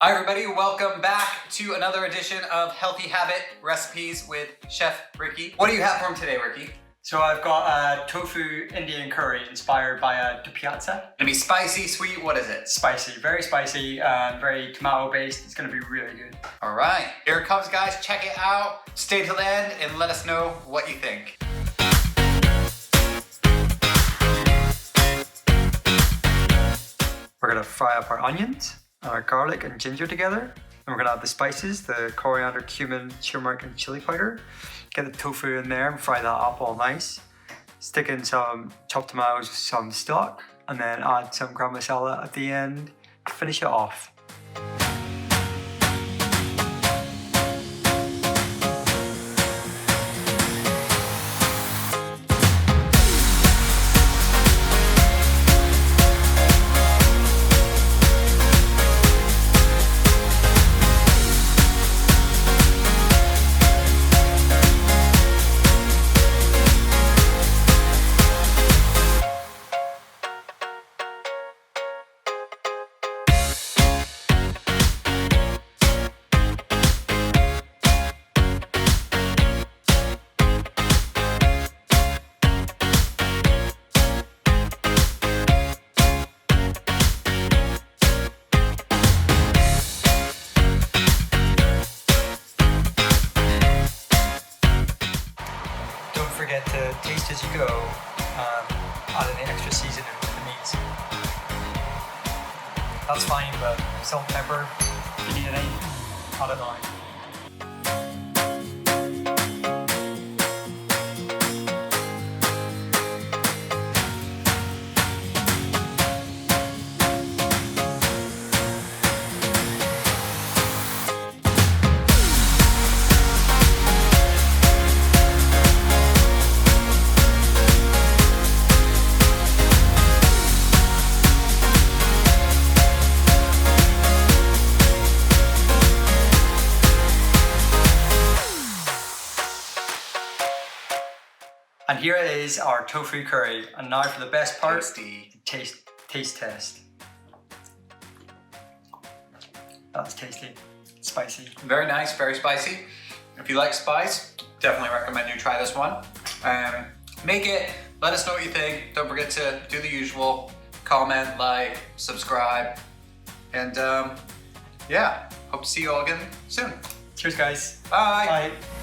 Hi everybody, welcome back to another edition of Healthy Habit Recipes with Chef Ricky. What do you have for him today, Ricky? So I've got a tofu Indian curry inspired by a Dupiaza. Gonna be spicy, sweet, what is it? Spicy, very very tomato based. It's gonna be really good. All right, here it comes guys, check it out. Stay till the end and let us know what you think. We're gonna fry up our onions, our garlic and ginger together. And we're gonna add the spices, the coriander, cumin, turmeric and chili powder. Get the tofu in there and fry that up all nice. Stick in some chopped tomatoes, some stock, and then add some garam masala at the end to finish it off. Don't forget to taste as you go, add any extra seasoning to the meats. That's fine, but salt and pepper, if you need any, add it on. And here it is, our tofu curry. And now for the best part, Tasty. taste test. That's tasty, spicy. Very nice, very spicy. If you like spice, definitely recommend you try this one. Make it, let us know what you think. Don't forget to do the usual, comment, like, subscribe. And yeah, hope to see you all again soon. Cheers guys. Bye. Bye.